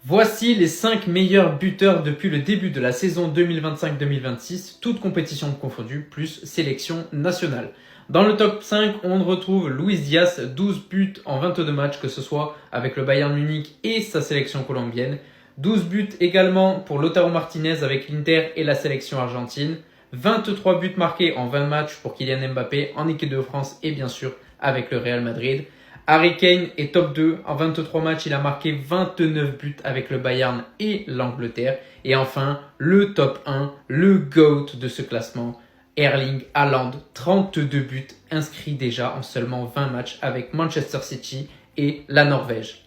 Voici les 5 meilleurs buteurs depuis le début de la saison 2025-2026, toutes compétitions confondues, plus sélection nationale. Dans le top 5, on retrouve Luis Diaz, 12 buts en 22 matchs, que ce soit avec le Bayern Munich et sa sélection colombienne. 12 buts également pour Lautaro Martinez avec l'Inter et la sélection argentine. 23 buts marqués en 20 matchs pour Kylian Mbappé en équipe de France et bien sûr avec le Real Madrid. Harry Kane est top 2. En 23 matchs, il a marqué 29 buts avec le Bayern et l'Angleterre. Et enfin, le top 1, le GOAT de ce classement, Erling Haaland, 32 buts inscrits déjà en seulement 20 matchs avec Manchester City et la Norvège.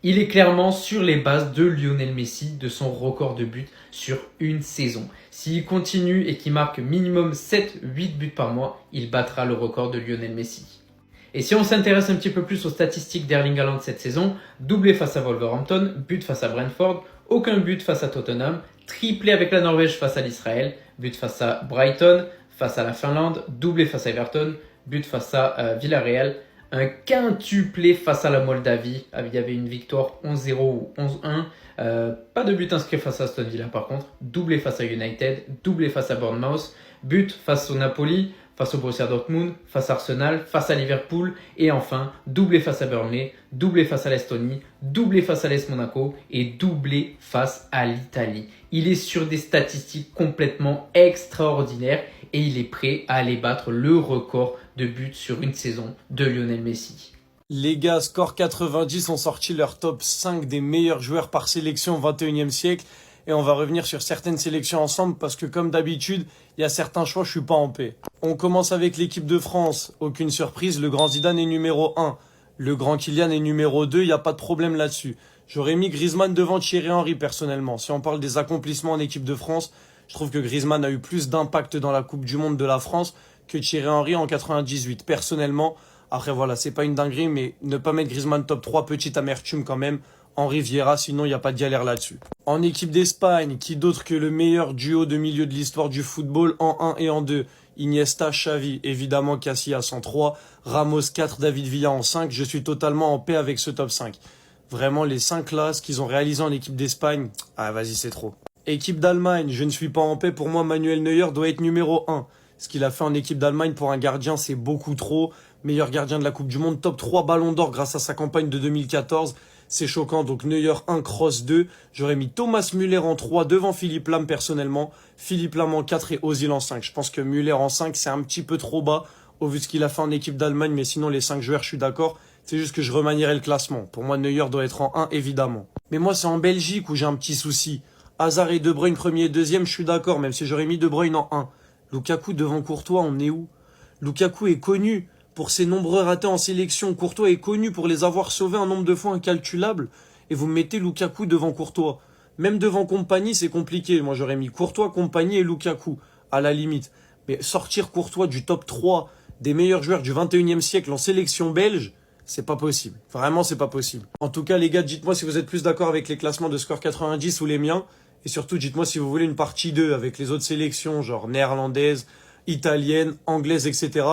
Il est clairement sur les bases de Lionel Messi, de son record de buts sur une saison. S'il continue et qu'il marque minimum 7-8 buts par mois, il battra le record de Lionel Messi. Et si on s'intéresse un petit peu plus aux statistiques d'Erling Haaland cette saison, doublé face à Wolverhampton, but face à Brentford, aucun but face à Tottenham, triplé avec la Norvège face à l'Israël, but face à Brighton, face à la Finlande, doublé face à Everton, but face à Villarreal, un quintuplé face à la Moldavie, il y avait une victoire 11-0 ou 11-1, pas de but inscrit face à Aston Villa par contre, doublé face à United, doublé face à Bournemouth, but face au Napoli, face au Borussia Dortmund, face à Arsenal, face à Liverpool et enfin doublé face à Burnley, doublé face à l'Estonie, doublé face à l'AS Monaco et doublé face à l'Italie. Il est sur des statistiques complètement extraordinaires et il est prêt à aller battre le record de buts sur une saison de Lionel Messi. Les gars, Score 90 ont sorti leur top 5 des meilleurs joueurs par sélection au 21e siècle. Et on va revenir sur certaines sélections ensemble parce que comme d'habitude, il y a certains choix, je suis pas en paix. On commence avec l'équipe de France. Aucune surprise, le grand Zidane est numéro 1. Le grand Kylian est numéro 2, il n'y a pas de problème là-dessus. J'aurais mis Griezmann devant Thierry Henry personnellement. Si on parle des accomplissements en équipe de France, je trouve que Griezmann a eu plus d'impact dans la Coupe du Monde de la France que Thierry Henry en 98. Personnellement, après voilà, c'est pas une dinguerie, mais ne pas mettre Griezmann top 3, petite amertume quand même. Henry Vieira, sinon il n'y a pas de galère là-dessus. En équipe d'Espagne, qui d'autre que le meilleur duo de milieu de l'histoire du football en 1 et en 2, Iniesta, Xavi, évidemment Casillas en 3, Ramos 4, David Villa en 5, je suis totalement en paix avec ce top 5. Vraiment les 5 là, ce qu'ils ont réalisé en équipe d'Espagne, ah vas-y c'est trop. Équipe d'Allemagne, je ne suis pas en paix, pour moi Manuel Neuer doit être numéro 1. Ce qu'il a fait en équipe d'Allemagne pour un gardien, c'est beaucoup trop. Meilleur gardien de la Coupe du Monde, top 3 ballons d'or grâce à sa campagne de 2014. C'est choquant, donc Neuer 1, Kroos 2. J'aurais mis Thomas Müller en 3 devant Philippe Lahm personnellement. Philippe Lahm en 4 et Ozil en 5. Je pense que Müller en 5, c'est un petit peu trop bas au vu de ce qu'il a fait en équipe d'Allemagne. Mais sinon, les 5 joueurs, je suis d'accord. C'est juste que je remanierai le classement. Pour moi, Neuer doit être en 1, évidemment. Mais moi, c'est en Belgique où j'ai un petit souci. Hazard et De Bruyne, premier et deuxième, je suis d'accord, même si j'aurais mis De Bruyne en 1. Lukaku devant Courtois, on est où? Lukaku est connu pour ses nombreux ratés en sélection. Courtois est connu pour les avoir sauvés un nombre de fois incalculable. Et vous mettez Lukaku devant Courtois. Même devant Kompany, c'est compliqué. Moi, j'aurais mis Courtois, Kompany et Lukaku, à la limite. Mais sortir Courtois du top 3 des meilleurs joueurs du 21e siècle en sélection belge, c'est pas possible. Vraiment, c'est pas possible. En tout cas, les gars, dites-moi si vous êtes plus d'accord avec les classements de Score 90 ou les miens. Et surtout, dites-moi si vous voulez une partie 2 avec les autres sélections, genre néerlandaise, italienne, anglaise, etc.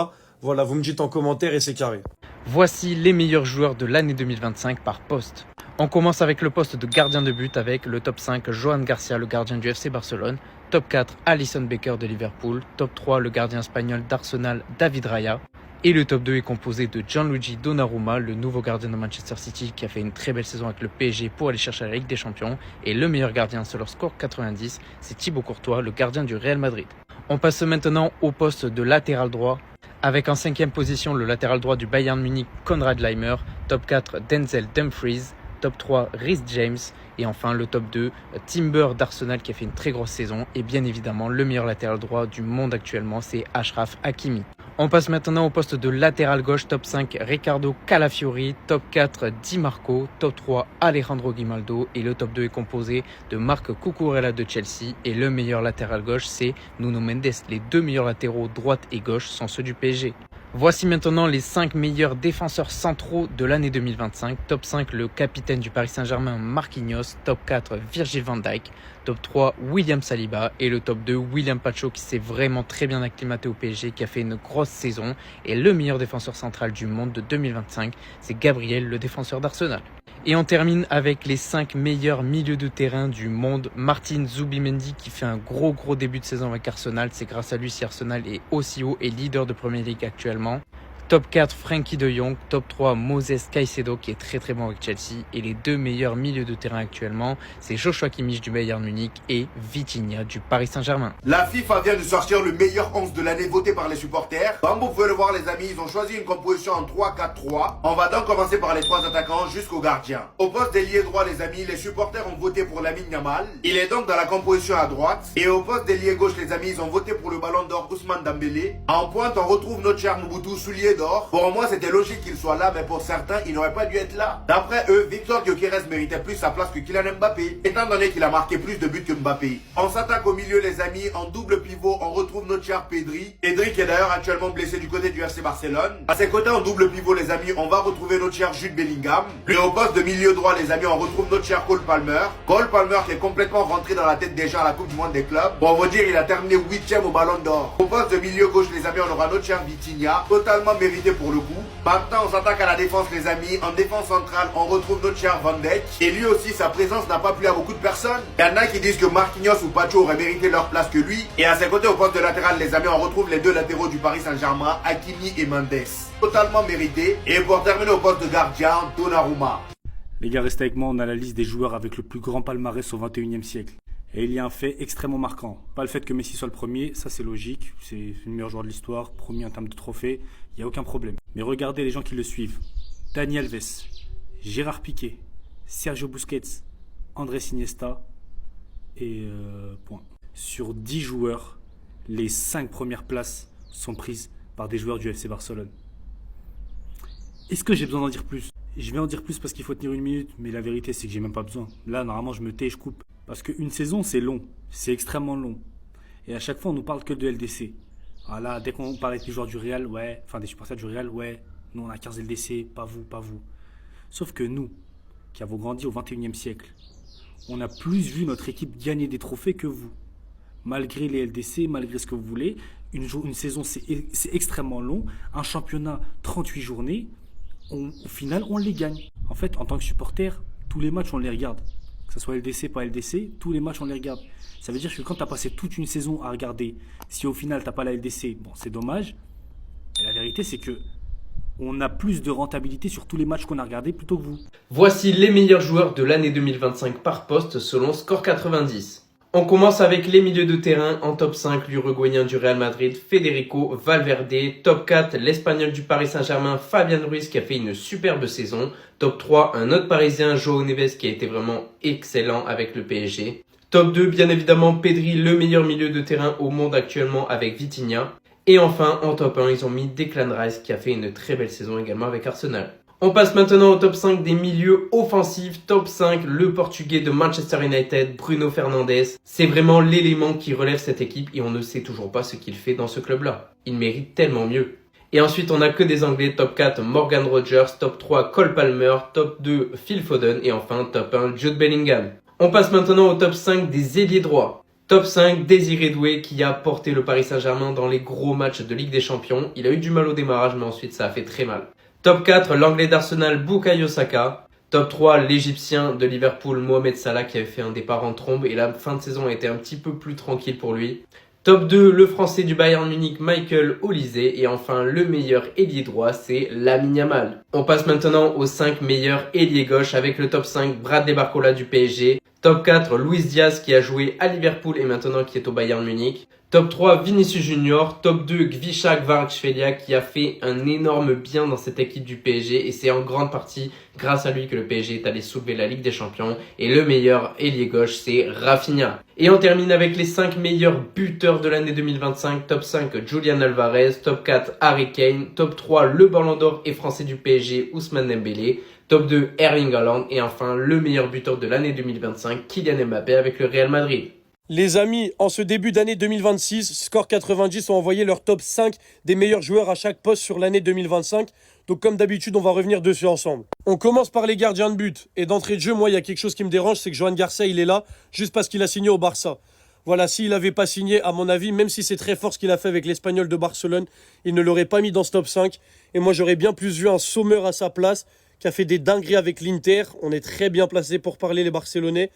Voilà, vous me dites en commentaire et c'est carré. Voici les meilleurs joueurs de l'année 2025 par poste. On commence avec le poste de gardien de but avec le top 5, Johan Garcia, le gardien du FC Barcelone. Top 4, Alisson Becker de Liverpool. Top 3, le gardien espagnol d'Arsenal, David Raya. Et le top 2 est composé de Gianluigi Donnarumma, le nouveau gardien de Manchester City qui a fait une très belle saison avec le PSG pour aller chercher la Ligue des Champions. Et le meilleur gardien sur leur score 90, c'est Thibaut Courtois, le gardien du Real Madrid. On passe maintenant au poste de latéral droit avec en 5e position le latéral droit du Bayern Munich, Konrad Laimer. Top 4, Denzel Dumfries. Top 3, Reece James. Et enfin le top 2, Timber d'Arsenal qui a fait une très grosse saison. Et bien évidemment, le meilleur latéral droit du monde actuellement, c'est Achraf Hakimi. On passe maintenant au poste de latéral gauche. Top 5, Riccardo Calafiori. Top 4, Di Marco. Top 3, Alejandro Grimaldo. Et le top 2 est composé de Marc Cucurella de Chelsea. Et le meilleur latéral gauche, c'est Nuno Mendes. Les deux meilleurs latéraux, droite et gauche, sont ceux du PSG. Voici maintenant les 5 meilleurs défenseurs centraux de l'année 2025. Top 5, le capitaine du Paris Saint-Germain, Marquinhos. Top 4, Virgil van Dijk. Top 3, William Saliba. Et le top 2, William Pacho, qui s'est vraiment très bien acclimaté au PSG, qui a fait une grosse saison. Et le meilleur défenseur central du monde de 2025, c'est Gabriel, le défenseur d'Arsenal. Et on termine avec les 5 meilleurs milieux de terrain du monde. Martin Zubimendi qui fait un gros début de saison avec Arsenal. C'est grâce à lui si Arsenal est aussi haut et leader de Premier League actuellement. Top 4, Frenkie de Jong. Top 3, Moses Caicedo qui est très bon avec Chelsea. Et les 2 meilleurs milieux de terrain actuellement, c'est Joshua Kimmich du Bayern Munich et Vitinha du Paris Saint-Germain. La FIFA vient de sortir le meilleur 11 de l'année voté par les supporters. Comme vous pouvez le voir les amis, ils ont choisi une composition en 3-4-3. On va donc commencer par les 3 attaquants jusqu'au gardien. Au poste d'ailier droit les amis, les supporters ont voté pour Lamine Yamal. Il est donc dans la composition à droite. Et au poste d'ailier gauche les amis, ils ont voté pour le ballon d'or Ousmane Dembélé. En pointe, on retrouve notre cher Mobutu soulier d'or. Pour moi, c'était logique qu'il soit là, mais pour certains, il n'aurait pas dû être là. D'après eux, Victor Gyökeres méritait plus sa place que Kylian Mbappé, étant donné qu'il a marqué plus de buts que Mbappé. On s'attaque au milieu, les amis. En double pivot, on retrouve notre cher Pedri. Pedri qui est d'ailleurs actuellement blessé du côté du FC Barcelone. À ses côtés, en double pivot, les amis, on va retrouver notre cher Jude Bellingham. Puis au poste de milieu droit, les amis, on retrouve notre cher Cole Palmer. Cole Palmer qui est complètement rentré dans la tête déjà à la Coupe du Monde des clubs. Pour vous dire, il a terminé 8e au Ballon d'Or. Au poste de milieu gauche, les amis, on aura notre cher Vitinha, totalement mérité pour le coup. Maintenant, on s'attaque à la défense, les amis. En défense centrale, on retrouve notre cher Van Dijk. Et lui aussi, sa présence n'a pas plu à beaucoup de personnes. Il y en a qui disent que Marquinhos ou Pacho auraient mérité leur place que lui. Et à ses côtés, au poste de latéral, les amis, on retrouve les 2 latéraux du Paris Saint-Germain, Hakimi et Mendes. Totalement mérité. Et pour terminer au poste de gardien, Donnarumma. Les gars, restez avec moi, on a la liste des joueurs avec le plus grand palmarès au 21e siècle. Et il y a un fait extrêmement marquant. Pas le fait que Messi soit le premier, ça c'est logique, c'est le meilleur joueur de l'histoire, premier en termes de trophées, il n'y a aucun problème. Mais regardez les gens qui le suivent. Dani Alves, Gérard Piqué, Sergio Busquets, Andrés Iniesta et point. Sur 10 joueurs, les 5 premières places sont prises par des joueurs du FC Barcelone. Est-ce que j'ai besoin d'en dire plus? Je vais en dire plus parce qu'il faut tenir une minute, mais la vérité c'est que j'ai même pas besoin. Là, normalement, je me tais et je coupe. Parce qu'une saison, c'est long. C'est extrêmement long. Et à chaque fois, on nous parle que de LDC. Voilà, dès qu'on parle avec les joueurs du Real, ouais, enfin des supporters du Real, ouais, nous on a 15 LDC, pas vous, pas vous. Sauf que nous, qui avons grandi au 21e siècle, on a plus vu notre équipe gagner des trophées que vous. Malgré les LDC, malgré ce que vous voulez, une saison c'est extrêmement long. Un championnat, 38 journées, au final, on les gagne. En fait, en tant que supporter, tous les matchs, on les regarde. Que ce soit LDC, pas LDC, tous les matchs, on les regarde. Ça veut dire que quand tu as passé toute une saison à regarder, si au final, tu n'as pas la LDC, bon, c'est dommage. Et la vérité, c'est que on a plus de rentabilité sur tous les matchs qu'on a regardés plutôt que vous. Voici les meilleurs joueurs de l'année 2025 par poste selon Score 90. On commence avec les milieux de terrain. En top 5, l'Uruguayen du Real Madrid, Federico Valverde. Top 4, l'Espagnol du Paris Saint-Germain, Fabian Ruiz, qui a fait une superbe saison. Top 3, un autre Parisien, João Neves, qui a été vraiment excellent avec le PSG. Top 2, bien évidemment, Pedri, le meilleur milieu de terrain au monde actuellement avec Vitinha. Et enfin, en top 1, ils ont mis Declan Rice, qui a fait une très belle saison également avec Arsenal. On passe maintenant au top 5 des milieux offensifs. Top 5, le Portugais de Manchester United, Bruno Fernandes. C'est vraiment l'élément qui relève cette équipe et on ne sait toujours pas ce qu'il fait dans ce club-là. Il mérite tellement mieux. Et ensuite, on n'a que des Anglais. Top 4, Morgan Rogers. Top 3, Cole Palmer. Top 2, Phil Foden. Et enfin, top 1, Jude Bellingham. On passe maintenant au top 5 des ailiers droits. Top 5, Désiré Doué qui a porté le Paris Saint-Germain dans les gros matchs de Ligue des Champions. Il a eu du mal au démarrage, mais ensuite ça a fait très mal. Top 4, l'Anglais d'Arsenal, Bukayo Saka. Top 3, l'Égyptien de Liverpool, Mohamed Salah, qui avait fait un départ en trombe et la fin de saison a été un petit peu plus tranquille pour lui. Top 2, le Français du Bayern Munich, Michael Olise. Et enfin, le meilleur ailier droit, c'est Lamine Yamal. On passe maintenant aux 5 meilleurs ailiers gauche avec le top 5, Bradley Barcola du PSG. Top 4, Luis Diaz qui a joué à Liverpool et maintenant qui est au Bayern Munich. Top 3, Vinicius Junior. Top 2, Gvisha Kvaratskhelia qui a fait un énorme bien dans cette équipe du PSG et c'est en grande partie grâce à lui que le PSG est allé soulever la Ligue des Champions. Et le meilleur ailier gauche, c'est Rafinha. Et on termine avec les 5 meilleurs buteurs de l'année 2025. Top 5, Julian Alvarez. Top 4, Harry Kane. Top 3, le Ballon d'Or et français du PSG, Ousmane Dembélé. Top 2, Erling Haaland. Et enfin, le meilleur buteur de l'année 2025, Kylian Mbappé avec le Real Madrid. Les amis, en ce début d'année 2026, Score 90 ont envoyé leur top 5 des meilleurs joueurs à chaque poste sur l'année 2025. Donc comme d'habitude, on va revenir dessus ensemble. On commence par les gardiens de but. Et d'entrée de jeu, moi, il y a quelque chose qui me dérange, c'est que Joan Garcia, il est là juste parce qu'il a signé au Barça. Voilà, s'il n'avait pas signé, à mon avis, même si c'est très fort ce qu'il a fait avec l'Espagnol de Barcelone, il ne l'aurait pas mis dans ce top 5. Et moi, j'aurais bien plus vu un Sommer à sa place, qui a fait des dingueries avec l'Inter. On est très bien placé pour parler les Barcelonais.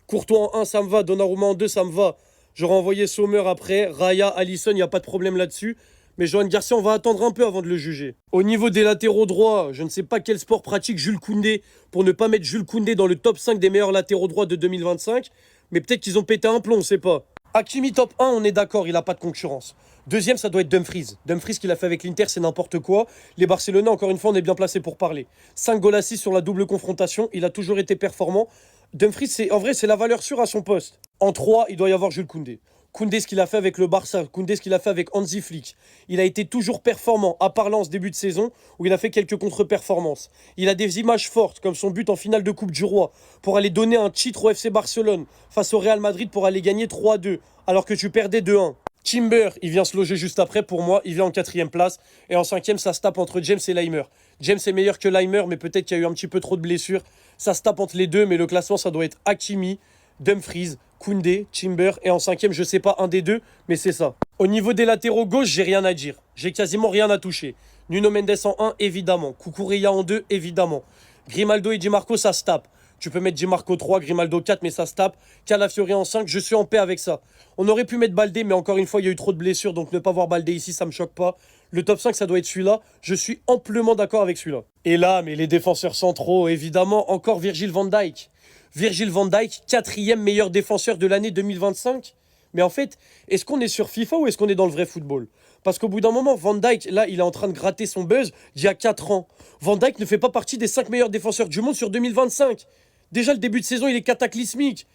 Courtois en 1, ça me va. Donnarumma en 2, ça me va. J'aurais envoyé Sommer après. Raya, Alisson, il n'y a pas de problème là-dessus. Mais Joan Garcia, on va attendre un peu avant de le juger. Au niveau des latéraux droits, je ne sais pas quel sport pratique Jules Koundé pour ne pas mettre Jules Koundé dans le top 5 des meilleurs latéraux droits de 2025. Mais peut-être qu'ils ont pété un plomb, on ne sait pas. Hakimi top 1, on est d'accord, il n'a pas de concurrence. Deuxième, ça doit être Dumfries. Dumfries qu'il a fait avec l'Inter, c'est n'importe quoi. Les Barcelonais, encore une fois, on est bien placé pour parler. 5 goals à 6 sur la double confrontation, il a toujours été performant. Dumfries, en vrai, c'est la valeur sûre à son poste. En 3, il doit y avoir Jules Koundé. Koundé, ce qu'il a fait avec le Barça, Koundé, ce qu'il a fait avec Hansi Flick. Il a été toujours performant, à part là en ce début de saison, où il a fait quelques contre-performances. Il a des images fortes, comme son but en finale de Coupe du Roi, pour aller donner un titre au FC Barcelone, face au Real Madrid, pour aller gagner 3-2, alors que tu perdais 2-1. Timber, il vient se loger juste après pour moi, il vient en 4e place. Et en 5e, ça se tape entre James et Laimer. James est meilleur que Laimer, mais peut-être qu'il y a eu un petit peu trop de blessures. Ça se tape entre les deux, mais le classement, ça doit être Hakimi, Dumfries, Koundé, Timber. Et en 5e, je sais pas un des deux, mais c'est ça. Au niveau des latéraux gauche, j'ai rien à dire. J'ai quasiment rien à toucher. Nuno Mendes en 1, évidemment. Cucurella en 2, évidemment. Grimaldo et Di Marco, ça se tape. Tu peux mettre Di Marco 3, Grimaldo 4, mais ça se tape. Calafiori en 5, je suis en paix avec ça. On aurait pu mettre Baldé, mais encore une fois, il y a eu trop de blessures, donc ne pas voir Baldé ici, ça me choque pas. Le top 5, ça doit être celui-là. Je suis amplement d'accord avec celui-là. Et là, mais les défenseurs centraux, évidemment, encore Virgil van Dijk. Virgil van Dijk, 4e meilleur défenseur de l'année 2025. Mais en fait, est-ce qu'on est sur FIFA ou est-ce qu'on est dans le vrai football? Parce qu'au bout d'un moment, Van Dijk, là, il est en train de gratter son buzz d'il y a 4 ans. Van Dijk ne fait pas partie des 5 meilleurs défenseurs du monde sur 2025. Déjà, le début de saison, il est cataclysmique.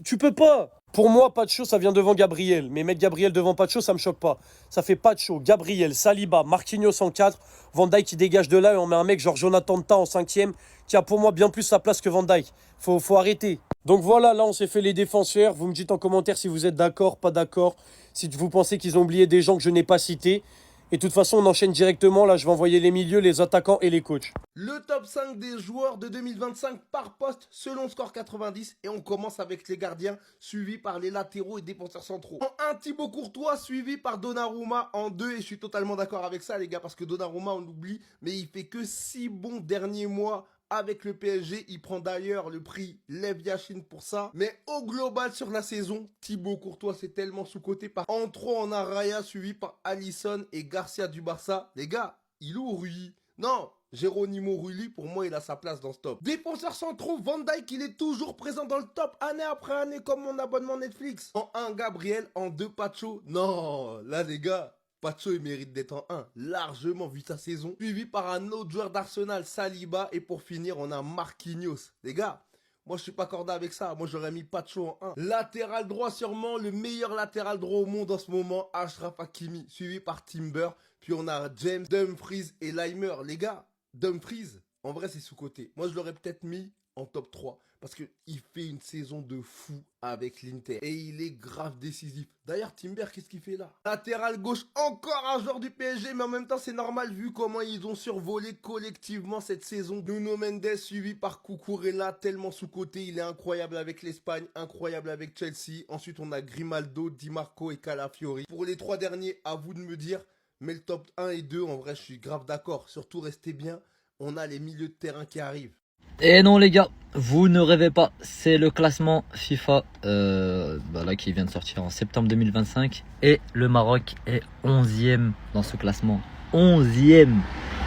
Tu peux pas. Pour moi, Pacho, ça vient devant Gabriel. Mais mettre Gabriel devant Pacho, ça me choque pas. Ça fait Pacho, Gabriel, Saliba, Marquinhos en 4. Van Dijk qui dégage de là et on met un mec genre Jonathan Tah en 5e qui a pour moi bien plus sa place que Van Dijk. Faut arrêter. Donc voilà, là, on s'est fait les défenseurs. Vous me dites en commentaire si vous êtes d'accord, pas d'accord. Si vous pensez qu'ils ont oublié des gens que je n'ai pas cités. Et de toute façon, on enchaîne directement. Là, je vais envoyer les milieux, les attaquants et les coachs. Le top 5 des joueurs de 2025 par poste selon Score 90. Et on commence avec les gardiens, suivis par les latéraux et défenseurs centraux. En 1, Thibaut Courtois, suivi par Donnarumma en 2. Et je suis totalement d'accord avec ça, les gars, parce que Donnarumma, on l'oublie, mais il fait que 6 bons derniers mois avec le PSG. Il prend d'ailleurs le prix Lev Yashin pour ça. Mais au global sur la saison, Thibaut Courtois c'est tellement sous-coté. En 3, on a Raya suivi par Alisson et Garcia du Barça. Les gars, il est où Rui? Non, Geronimo Rulli, pour moi, il a sa place dans ce top. Défenseurs centraux, Van Dijk, il est toujours présent dans le top, année après année, comme mon abonnement Netflix. En 1, Gabriel, en 2, Pacho. Non, là, les gars, Pacho, il mérite d'être en 1, largement vu sa saison. Suivi par un autre joueur d'Arsenal, Saliba. Et pour finir, on a Marquinhos. Les gars, moi, je suis pas cordé avec ça. Moi, j'aurais mis Pacho en 1. Latéral droit, sûrement le meilleur latéral droit au monde en ce moment, Achraf Hakimi, suivi par Timber. Puis on a James, Dumfries et Laimer. Les gars, Dumfries, en vrai, c'est sous-coté. Moi, je l'aurais peut-être mis en top 3. Parce qu'il fait une saison de fou avec l'Inter. Et il est grave décisif. D'ailleurs, Timber, qu'est-ce qu'il fait là? Latéral gauche, encore un joueur du PSG. Mais en même temps, c'est normal vu comment ils ont survolé collectivement cette saison. Nuno Mendes, suivi par Cucurella, tellement sous-coté. Il est incroyable avec l'Espagne, incroyable avec Chelsea. Ensuite, on a Grimaldo, Di Marco et Calafiori. Pour les 3 derniers, à vous de me dire. Mais le top 1 et 2, en vrai, je suis grave d'accord. Surtout, restez bien. On a les milieux de terrain qui arrivent. Et non les gars, vous ne rêvez pas, c'est le classement FIFA là, qui vient de sortir en septembre 2025 et le Maroc est 11e dans ce classement. 11e,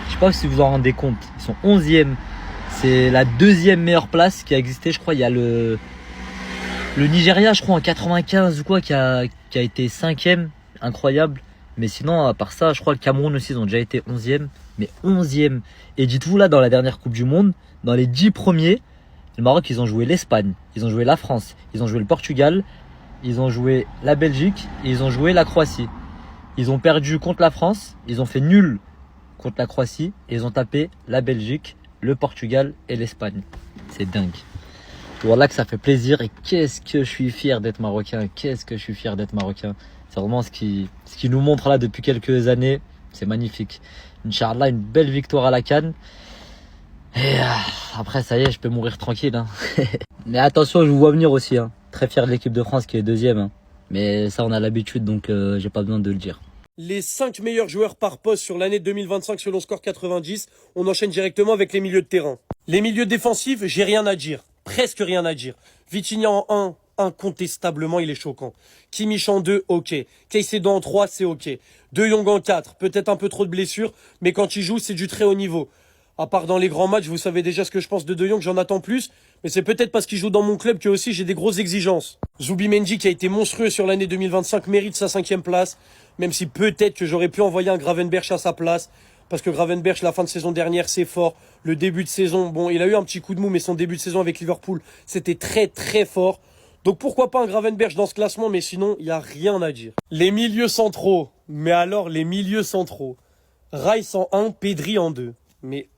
je sais pas si vous vous en rendez compte, ils sont 11e, c'est la 2e meilleure place qui a existé. Je crois il y a le Nigeria, je crois en 95 ou quoi, qui a été 5e, incroyable. Mais sinon, à part ça, je crois le Cameroun aussi, ils ont déjà été 11e. Mais 11e. Et dites-vous, là, dans la dernière Coupe du Monde, dans les 10 premiers, le Maroc, ils ont joué l'Espagne, ils ont joué la France, ils ont joué le Portugal, ils ont joué la Belgique et ils ont joué la Croatie. Ils ont perdu contre la France, ils ont fait nul contre la Croatie et ils ont tapé la Belgique, le Portugal et l'Espagne. C'est dingue. Voilà que ça fait plaisir et qu'est-ce que je suis fier d'être marocain. Qu'est-ce que je suis fier d'être marocain. C'est vraiment ce qui nous montre là depuis quelques années. C'est magnifique. Inch'Allah, une belle victoire à la CAN. Et après, ça y est, je peux mourir tranquille. Hein. Mais attention, je vous vois venir aussi. Hein. Très fier de l'équipe de France qui est deuxième. Hein. Mais ça, on a l'habitude, donc j'ai pas besoin de le dire. Les 5 meilleurs joueurs par poste sur l'année 2025 selon Score 90, on enchaîne directement avec les milieux de terrain. Les milieux défensifs, j'ai rien à dire. Presque rien à dire. Vitinha en 1, incontestablement, il est choquant. Kimmich en 2, ok. Caicedo en 3, c'est ok. De Jong en 4, peut-être un peu trop de blessures, mais quand il joue, c'est du très haut niveau. À part dans les grands matchs, vous savez déjà ce que je pense de Jong, j'en attends plus. Mais c'est peut-être parce qu'il joue dans mon club que aussi j'ai des grosses exigences. Zubimendi, qui a été monstrueux sur l'année 2025, mérite sa 5e place. Même si peut-être que j'aurais pu envoyer un Gravenberch à sa place. Parce que Gravenberch, la fin de saison dernière, c'est fort. Le début de saison, bon, il a eu un petit coup de mou, mais son début de saison avec Liverpool, c'était très très fort. Donc pourquoi pas un Gravenberch dans ce classement, mais sinon, il n'y a rien à dire. Les milieux centraux. Mais alors, les milieux centraux. Rice en 1, Pedri en 2. Mais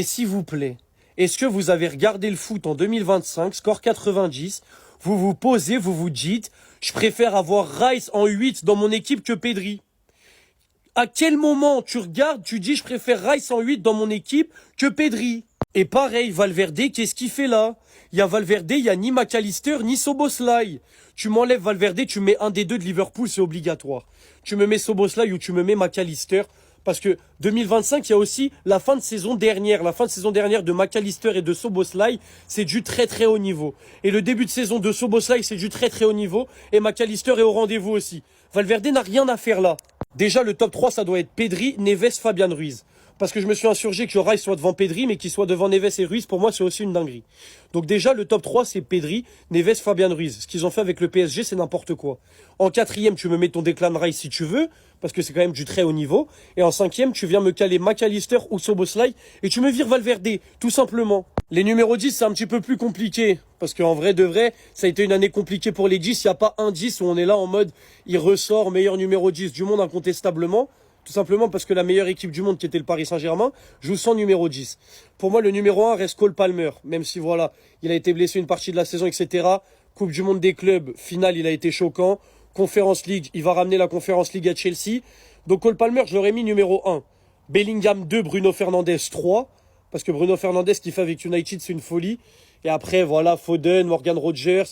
s'il vous plaît, est-ce que vous avez regardé le foot en 2025, score 90, vous vous posez, vous vous dites, je préfère avoir Rice en 8 dans mon équipe que Pedri. À quel moment tu regardes, tu dis, je préfère Rice en 8 dans mon équipe que Pedri. Et pareil, Valverde, qu'est-ce qu'il fait là? Il y a Valverde, il y a ni McAllister, ni Szoboszlai. Tu m'enlèves Valverde, tu mets un des deux de Liverpool, c'est obligatoire. Tu me mets Szoboszlai ou tu me mets McAllister. Parce que 2025, il y a aussi la fin de saison dernière. La fin de saison dernière de McAllister et de Szoboszlai, c'est du très très haut niveau. Et le début de saison de Szoboszlai, c'est du très très haut niveau. Et McAllister est au rendez-vous aussi. Valverde n'a rien à faire là. Déjà, le top 3, ça doit être Pedri, Neves, Fabian Ruiz. Parce que je me suis insurgé que Rice soit devant Pedri, mais qu'il soit devant Neves et Ruiz, pour moi, c'est aussi une dinguerie. Donc déjà, le top 3, c'est Pedri, Neves, Fabian Ruiz. Ce qu'ils ont fait avec le PSG, c'est n'importe quoi. En 4e, tu me mets ton Declan Rice si tu veux, parce que c'est quand même du très haut niveau. Et en 5e, tu viens me caler McAllister ou Szoboszlai, et tu me vires Valverde, tout simplement. Les numéros 10, c'est un petit peu plus compliqué. Parce qu'en vrai de vrai, ça a été une année compliquée pour les 10. Il n'y a pas un 10 où on est là en mode, il ressort meilleur numéro 10 du monde incontestablement. Tout simplement parce que la meilleure équipe du monde, qui était le Paris Saint-Germain, joue sans numéro 10. Pour moi, le numéro 1 reste Cole Palmer. Même si, voilà, il a été blessé une partie de la saison, etc. Coupe du monde des clubs, finale, il a été choquant. Conference League, il va ramener la Conference League à Chelsea. Donc Cole Palmer, je l'aurais mis numéro 1. Bellingham 2, Bruno Fernandes 3. Parce que Bruno Fernandes, ce qu'il fait avec United, c'est une folie. Et après, voilà, Foden, Morgan Rogers.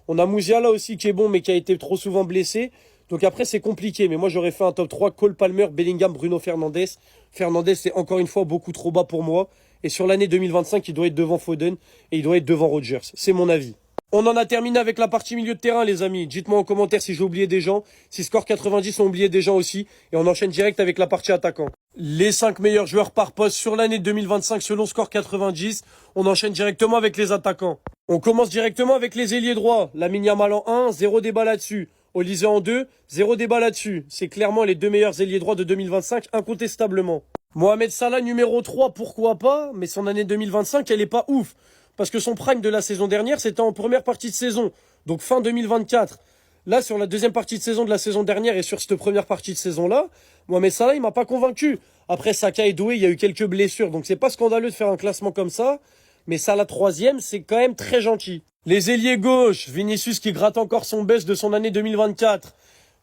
On a Musiala aussi qui est bon, mais qui a été trop souvent blessé. Donc après, c'est compliqué. Mais moi, j'aurais fait un top 3. Cole Palmer, Bellingham, Bruno Fernandes. Fernandes, c'est encore une fois beaucoup trop bas pour moi. Et sur l'année 2025, il doit être devant Foden. Et il doit être devant Rogers. C'est mon avis. On en a terminé avec la partie milieu de terrain, les amis. Dites-moi en commentaire si j'ai oublié des gens. Si Score 90 ont oublié des gens aussi. Et on enchaîne direct avec la partie attaquant. Les 5 meilleurs joueurs par poste sur l'année 2025 selon Score 90. On enchaîne directement avec les attaquants. On commence directement avec les ailiers droits. Lamine Yamal en 1, 0 débat là-dessus. Olise en 2, 0 débat là-dessus. C'est clairement les 2 meilleurs ailiers droits de 2025, incontestablement. Mohamed Salah numéro 3, pourquoi pas, mais son année 2025, elle est pas ouf. Parce que son prime de la saison dernière, c'était en première partie de saison. Donc fin 2024. Là, sur la deuxième partie de saison de la saison dernière et sur cette première partie de saison-là, Mohamed Salah, il m'a pas convaincu. Après Saka et Doué, il y a eu quelques blessures. Donc c'est pas scandaleux de faire un classement comme ça. Mais Salah 3e, c'est quand même très gentil. Les ailiers gauche, Vinicius qui gratte encore son buzz de son année 2024.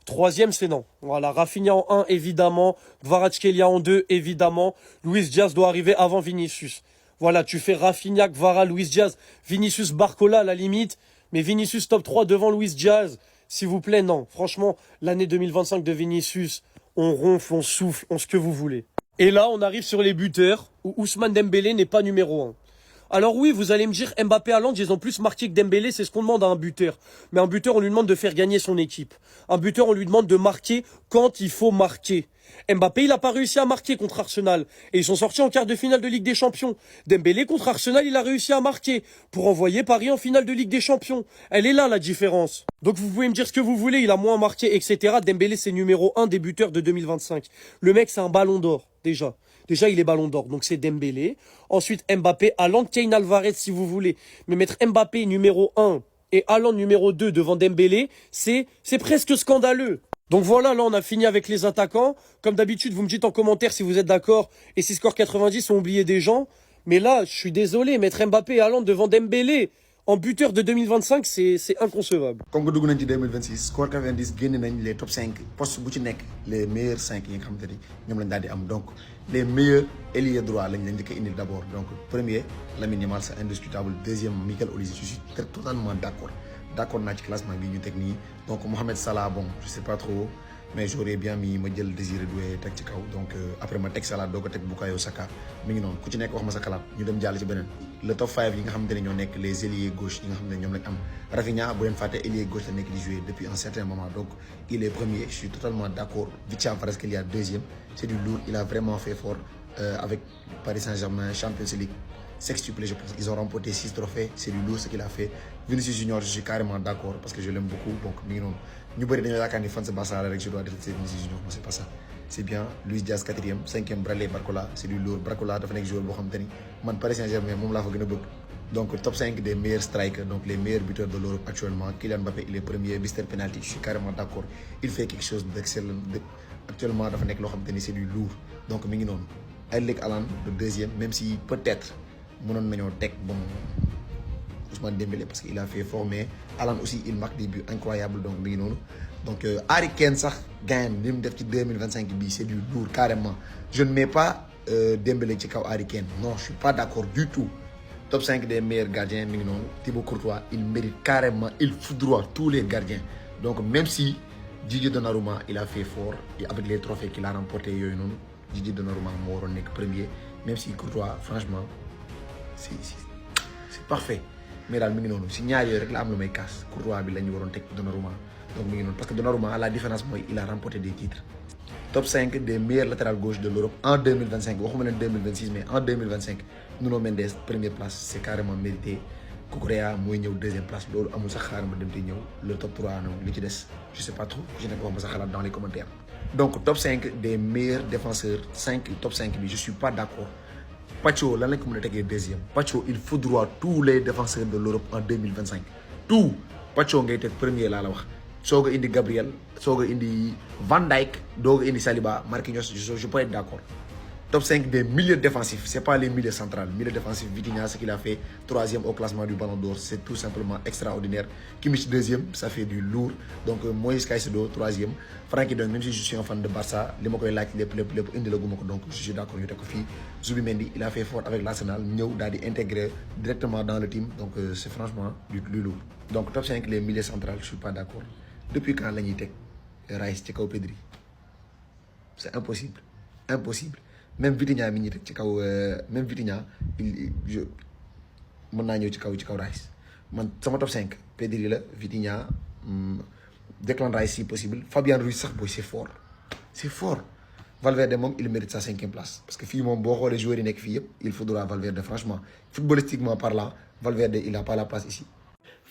3e, c'est non. Voilà, Rafinha en 1, évidemment. Kvaratskhelia en 2, évidemment. Luis Diaz doit arriver avant Vinicius. Voilà, tu fais Rafinha, Kvara, Luis Diaz, Vinicius, Barcola à la limite. Mais Vinicius top 3 devant Luis Diaz. S'il vous plaît, non. Franchement, l'année 2025 de Vinicius, on ronfle, on souffle, on ce que vous voulez. Et là, on arrive sur les buteurs, où Ousmane Dembélé n'est pas numéro 1. Alors oui, vous allez me dire, Mbappé, Haaland, ils ont plus marqué que Dembélé, c'est ce qu'on demande à un buteur. Mais un buteur, on lui demande de faire gagner son équipe. Un buteur, on lui demande de marquer quand il faut marquer. Mbappé, il n'a pas réussi à marquer contre Arsenal. Et ils sont sortis en quart de finale de Ligue des Champions. Dembélé, contre Arsenal, il a réussi à marquer pour envoyer Paris en finale de Ligue des Champions. Elle est là, la différence. Donc vous pouvez me dire ce que vous voulez, il a moins marqué, etc. Dembélé, c'est numéro 1 des buteurs de 2025. Le mec, c'est un ballon d'or, déjà. Déjà, il est ballon d'or, donc c'est Dembélé. Ensuite, Mbappé, Haaland, Kane, Alvarez, si vous voulez. Mais mettre Mbappé numéro 1 et Haaland numéro 2 devant Dembélé, c'est presque scandaleux. Donc voilà, là, on a fini avec les attaquants. Comme d'habitude, vous me dites en commentaire si vous êtes d'accord et si Score 90 ont oublié des gens. Mais là, je suis désolé, mettre Mbappé et Haaland devant Dembélé, En buteur de 2025, c'est inconcevable. comme que dugg nañ ci 2026 score 90 génne nañ les top 5 postes bu ci nekk les meilleurs 5 yi nga xamante ni ñoom lañ daal di am donc les meilleurs ailiers droits lañ leen di ko indil d' abord donc premier Lamine Yamal c'est indiscutable deuxième Michael Olise je suis totalement d' accord naa ci classement bi ñu teg nii donc Mohamed Salah bon je sais pas trop mais j'aurais bien mis ma jël Désiré Doué teg ci kaw donc après ma teg Salah doo ko teg Bukayo Saka mi ngi noonu ku ci nekk wax ma sa xalaat ñu dem jàll ci beneen le top 5 yi nga xamante ne ñoo nekk les ailiers gauche yi nga xam ne ñoom lañ am Rafinha bu leen fàtte ailier gauche la nekk di jouer depuis un certain moment donc il est premier je suis totalement d' accord Vicha Kvaratskhelia deuxième c'est du lourd il a vraiment fait fort avec Paris Saint-Germain Champions League sextuplé je pense ils ont remporté 6 trophées c'est du lourd ce qu'il a fait Vinicius Junior je suis carrément d' accord parce que je l'aime beaucoup donc mi ngi noonu ñu bëri dañoo yaakaar ni fan sa Barça la rek je dois détester Vinicius Junior non c'est pas ça c'est bien Luis Diaz quatrième cinquième Bradley Barcola c'est du lourd Barcola dafa nekk joueur boo xam te ni man Paris Saint-Germain moom laa fa gën a bëgg donc top 5 des meilleurs strikers donc les meilleurs buteurs de l'Europe actuellement Kylian Mbappé il est premier Mister Penalty je suis carrément d' accord il fait quelque chose d'excellent actuellement dafa nekk loo xam te ni c'est du lourd donc mi ngi noonu Erling Haaland le deuxième même si peut-être mënoon nañoo teg bon Ousmane Dembélé parce qu'il a fait fort mais Haaland aussi il marque des buts incroyables donc mi ngi noonu donc Harry Kane sax gain li mu def ci 2025 bii c'est du lourd carrément je ne mets pas Dembélé ci kaw Harry Kane non je suis pas d'accord du tout top 5 des meilleurs gardiens mi ngi noonu Thibaut Courtois il mérite carrément il foudroie tous les gardiens donc même si Didier Donnarumma il a fait fort et avec les trophées qu'il a remporté yooyu noonu Didier Donnarumma moo waroon nekk premier même si Courtois franchement c'est parfait mais daal mi ngi noonu si ñaar yooyu rek la am lu may kaas Courtois bi la ñu waroon teg Donnarumma donc mi ngi noonu parce que Donnarumma la différence mooy il a remporté des titres top 5 des meilleurs latérales gauche de l'Europe en 2025 waxuma leen 2026 mais en 2025 Nuno Mendes première place c'est carrément mérité Cucurella mooy ñëw deuxième place loolu amul sax xaar ma dem te ñëw le top 3 noonu li ci des je sais pas trop ku ci nekk wax ma sa xalaat dans les commentaires donc top 5 des meilleurs défenseurs top 5 bi je suis pas d'accord Pacho lan lañ ko mën a tegee deuxième Pacho il faudra tous les défenseurs de l'Europe en 2025 tout Pacho ngay teg premier laa la wax soog a indi Gabriel soog a indi Van Dijk doog a indi Saliba Marquinhos je peux être d'accord top 5 des milieux défensifs c'est pas les milieux centrales milieu défensif Vitinha ce qu'il a fait troisième au classement du Ballon d'Or c'est tout simplement extraordinaire Kimmich deuxième ça fait du lourd donc Moïse Caicedo troisième Frenkie de Jong même si je suis un fan de Barça li ma koy laaj lépp indi la guma ko donc je suis d'accord ñu teg ko fii Zubimendi il a fait fort avec l'Arsenal ñëw daal di intégrer directement dans le team donc c'est franchement du lourd donc top 5 les milieux centrales je suis pas d'accord depuis quand la ñuy teg Rice ci kaw Pedri c'est impossible même Vitinha mi ñuy teg ci kaw même Vitinha mën naa ñëw ci kaw Rice man sama top 5 Pedri la Vitinha Declan Rice si possible Fabian Ruiz sax booy c'est fort Valverde moom il mérite sa 5e place parce que fii moom boo xoolee joueurs yi nekk fii yëpp il faudra Valverde franchement footballistiquement parlant Valverde il a pas la place ici.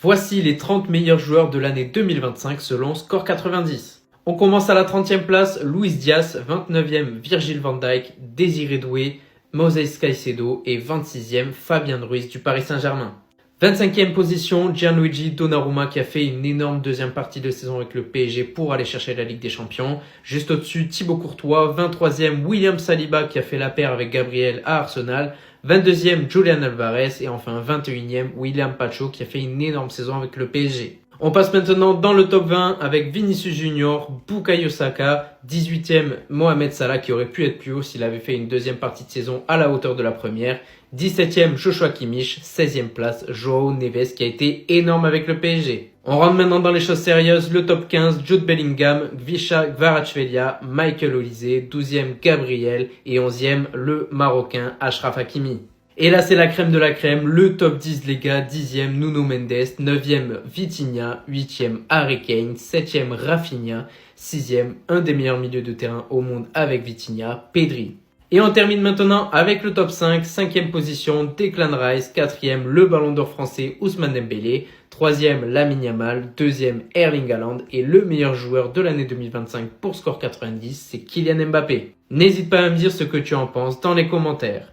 Voici les 30 meilleurs joueurs de l'année 2025 selon Score 90. On commence à la 30e place, Luis Diaz, 29e Virgil van Dijk, Désiré Doué, Moisés Caicedo et 26e Fabien Ruiz du Paris Saint-Germain. 25e position, Gianluigi Donnarumma qui a fait une énorme deuxième partie de saison avec le PSG pour aller chercher la Ligue des Champions. Juste au-dessus, Thibaut Courtois, 23e William Saliba qui a fait la paire avec Gabriel à Arsenal, 22e Julian Alvarez et enfin 21e William Pacho qui a fait une énorme saison avec le PSG. On passe maintenant dans le top 20 avec Vinicius Junior, Bukayo Saka, 18e Mohamed Salah qui aurait pu être plus haut s'il avait fait une deuxième partie de saison à la hauteur de la première, 17e Joshua Kimmich, 16e place Joao Neves qui a été énorme avec le PSG. On rentre maintenant dans les choses sérieuses, le top 15 Jude Bellingham, Visca Kvaratskhelia, Michael Olise, 12e Gabriel et 11e le Marocain Achraf Hakimi. Et là, c'est la crème de la crème, le top 10 les gars, 10e Nuno Mendes, 9e Vitinha, 8e Harry Kane, 7e Rafinha, 6e, un des meilleurs milieux de terrain au monde avec Vitinha, Pedri. Et on termine maintenant avec le top 5, 5e position Declan Rice, 4e le Ballon d'Or français Ousmane Dembélé, 3e Lamine Yamal, 2e Erling Haaland et le meilleur joueur de l'année 2025 pour Score 90, c'est Kylian Mbappé. N'hésite pas à me dire ce que tu en penses dans les commentaires.